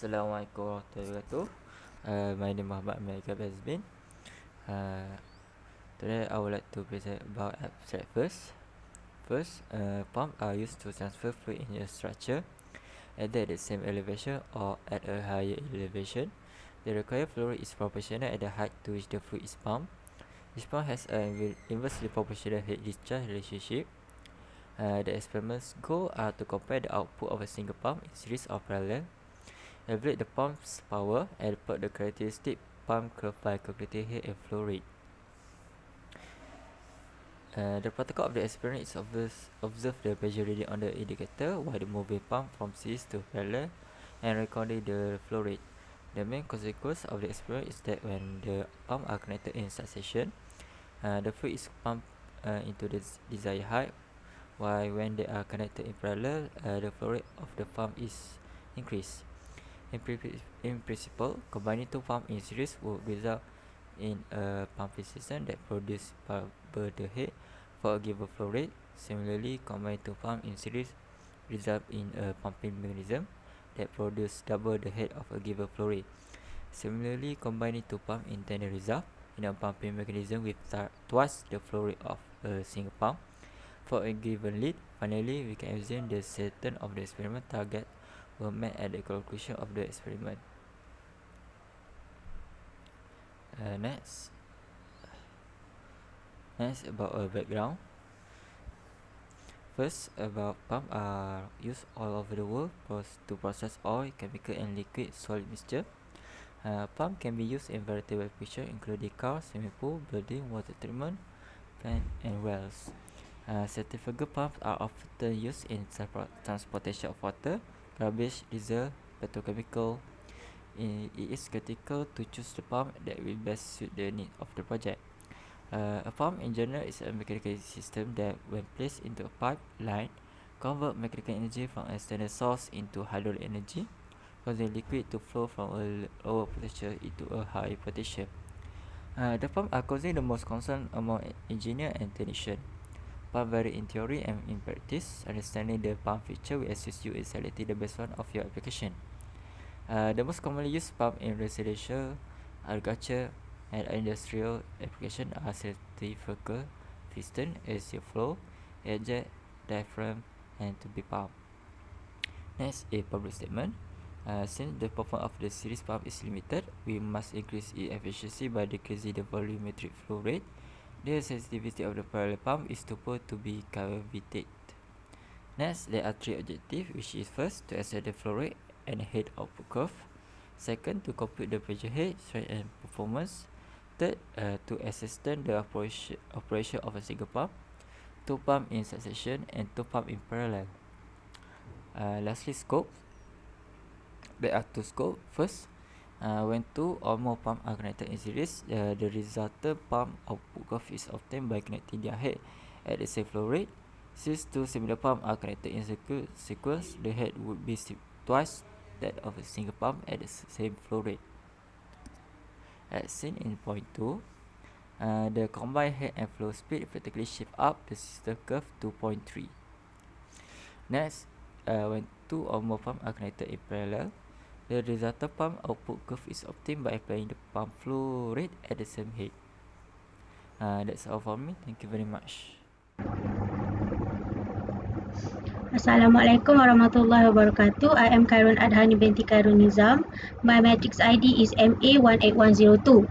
Assalamualaikum warahmatullahi wabarakatuh. My name is Muhammad Amerika Bazmin. Today I would like to present about abstract first. Pumps are used to transfer fluid in a structure, either at the same elevation or at a higher elevation. The required flow rate is proportional at the height to which the fluid is pumped. Each pump has an inversely proportional head-discharge relationship. The experiment's goals are to compare the output of a single pump in series or parallel, evaluate the pump's power, and plot the characteristic pump curve by calculating head and flow rate. The protocol of the experiment is observe the pressure reading on the indicator while the moving pump from series to parallel and recording the flow rate. The main consequence of the experiment is that when the pumps are connected in succession, the fluid is pumped into the desired height, while when they are connected in parallel, the flow rate of the pump is increased. In principle, combining two pumps in series would result in a pumping system that produces double the head for a given flow rate. Similarly, combining two pumps in series result in a pumping mechanism that produces double the head of a given flow rate. Similarly, combining two pumps in tandem result in a pumping mechanism with twice the flow rate of a single pump for a given lead. Finally, we can assume the certain of the experiment target were met at the conclusion of the experiment. Next about a background. First, about pump are used all over the world to process oil, chemical, and liquid solid mixture. Pump can be used in variety of applications, including cars, swimming pool, building, water treatment, plant, and wells. Centrifugal pumps are often used in transportation of water, garbage, diesel, petrochemical. It is critical to choose the pump that will best suit the need of the project. A pump in general is a mechanical system that, when placed into a pipeline, convert mechanical energy from a standard source into hydraulic energy, causing liquid to flow from a lower potential into a high potential. The pumps are causing the most concern among engineers and technicians. Pump vary in theory and in practice. Understanding the pump feature will assist you in selecting the best one of your application. The most commonly used pump in residential, agriculture, and industrial application are centrifugal, piston, axial flow, air jet, diaphragm, and tube pump. Next, a public statement. Since the performance of the series pump is limited, we must increase its efficiency by decreasing the volumetric flow rate. The sensitivity of the parallel pump is supposed to be cavitate. Next, there are three objectives, which is first, to assess the flow rate and head output curve. Second, to compute the pressure head, strength, and performance. Third, to ascertain the operation of a single pump, two pumps in succession, and two pumps in parallel. Lastly, scope. There are two scopes. First, when two or more pumps are connected in series, the resultant pump output curve is obtained by connecting their head at the same flow rate. Since two similar pumps are connected in sequence, the head would be twice that of a single pump at the same flow rate. As seen in point 2, the combined head and flow speed practically shift up the system curve to point 3. Next, when two or more pumps are connected in parallel, the resultant pump output curve is obtained by applying the pump flow rate at the same head. That's all for me. Thank you very much. Assalamualaikum warahmatullahi wabarakatuh. I am Khairun Adhani binti Khairun Nizam. My matrix ID is MA18102.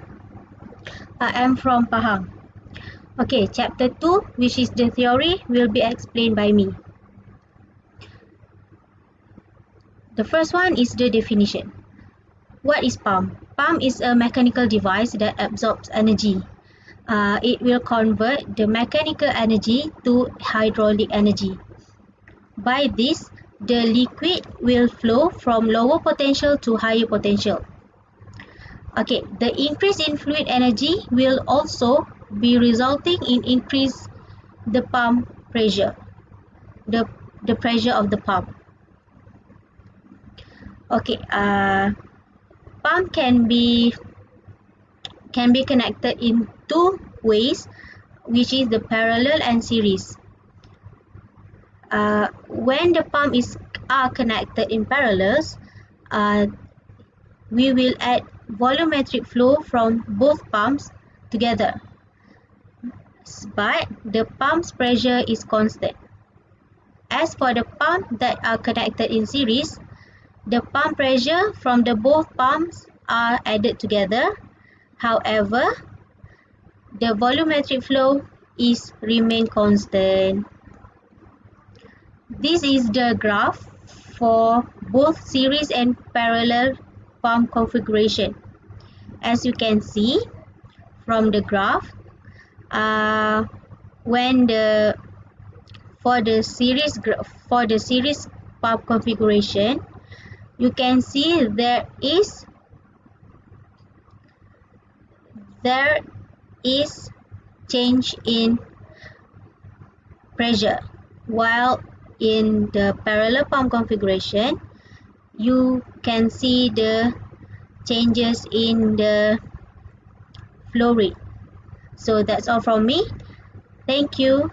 I am from Pahang. Okay, chapter 2, which is the theory, will be explained by me. The first one is the definition. What is pump? Pump is a mechanical device that absorbs energy. It will convert the mechanical energy to hydraulic energy. By this, the liquid will flow from lower potential to higher potential. Okay, the increase in fluid energy will also be resulting in increase the pump pressure, the pressure of the pump. Okay, pump can be connected in two ways, which is the parallel and series. When the pump are connected in parallels, we will add volumetric flow from both pumps together, but the pump's pressure is constant. As for the pumps that are connected in series, the pump pressure from the both pumps are added together. However, the volumetric flow is remain constant. This is the graph for both series and parallel pump configuration. As you can see from the graph, when the for the series pump configuration, you can see there is change in pressure, while in the parallel pump configuration you can see the changes in the flow rate. So that's all from me. Thank you.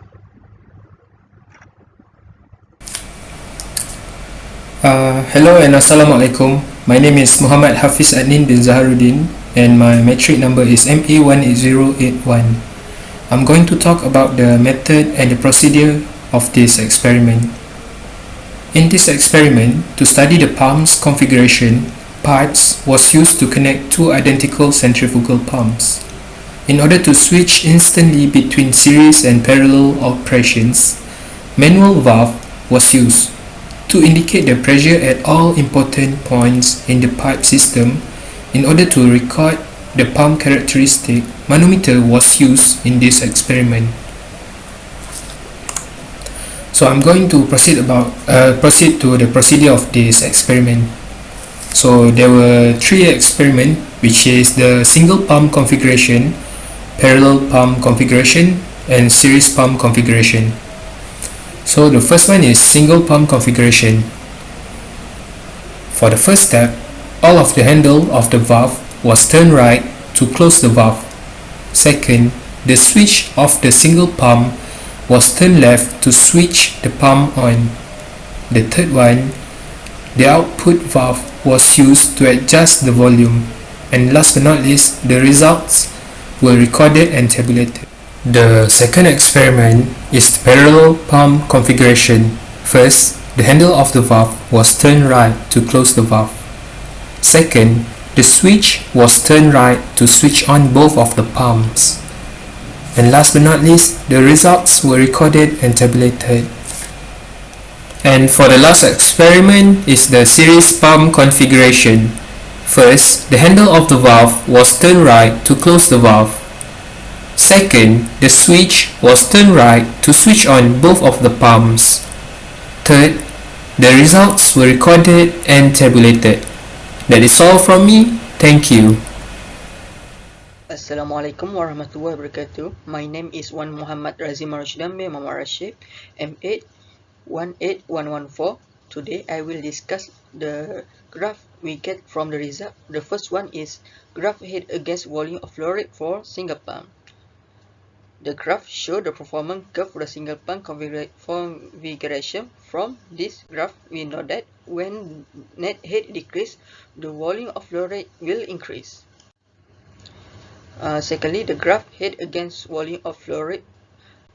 Hello and Assalamualaikum. My name is Muhammad Hafiz Adnin bin Zaharuddin and my metric number is MA18081. I'm going to talk about the method and the procedure of this experiment. In this experiment, to study the pump's configuration, parts was used to connect two identical centrifugal pumps. In order to switch instantly between series and parallel operations, manual valve was used. To indicate the pressure at all important points in the pipe system, in order to record the pump characteristic, manometer was used in this experiment. So I'm going to proceed to the procedure of this experiment. So there were three experiments, which is the single pump configuration, parallel pump configuration, and series pump configuration. So the first one is single pump configuration. For the first step, all of the handle of the valve was turned right to close the valve. Second, the switch of the single pump was turned left to switch the pump on. The third one, the output valve was used to adjust the volume. And last but not least, the results were recorded and tabulated. The second experiment is the parallel pump configuration. First, the handle of the valve was turned right to close the valve. Second, the switch was turned right to switch on both of the pumps. And last but not least, the results were recorded and tabulated. And for the last experiment is the series pump configuration. First, the handle of the valve was turned right to close the valve. Second, the switch was turned right to switch on both of the pumps. Third, the results were recorded and tabulated. That is all from me. Thank you. Assalamualaikum warahmatullahi wabarakatuh. My name is Wan Muhammad Razim Rashdam bin Muhammad Rashid, M8 18114. Today I will discuss the graph we get from the result. The first one is graph head against volume of flow rate for single pump. The graph shows the performance curve for the single pump configuration. From this graph, we know that when net head decreases, the volume of flow rate will increase. Secondly, the graph head against volume of flow rate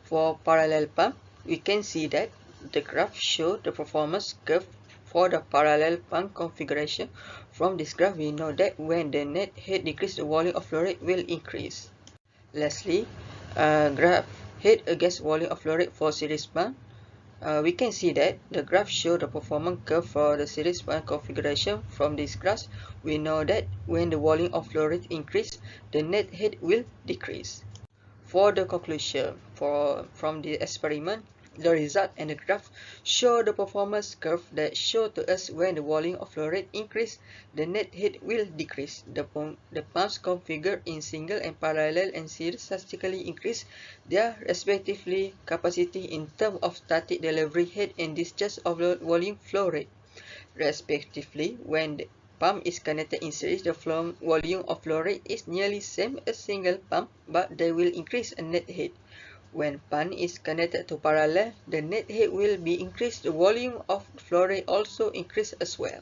for parallel pump. We can see that the graph shows the performance curve for the parallel pump configuration. From this graph, we know that when the net head decreases, the volume of flow rate will increase. Lastly, graph head against volume of flow rate for series pump. We can see that the graph shows the performance curve for the series pump configuration. From this graph, we know that when the volume of flow rate increase, the net head will decrease. For the conclusion from the experiment, the result and the graph show the performance curve that show to us when the volume of flow rate increase, the net head will decrease. The pumps configured in single and parallel and series statistically increase their respectively capacity in terms of static delivery head and discharge of the volume flow rate, respectively. When the pump is connected in series, the volume of flow rate is nearly same as single pump, but they will increase a net head. When pump is connected to parallel, the net head will be increased. The volume of flow rate also increase as well.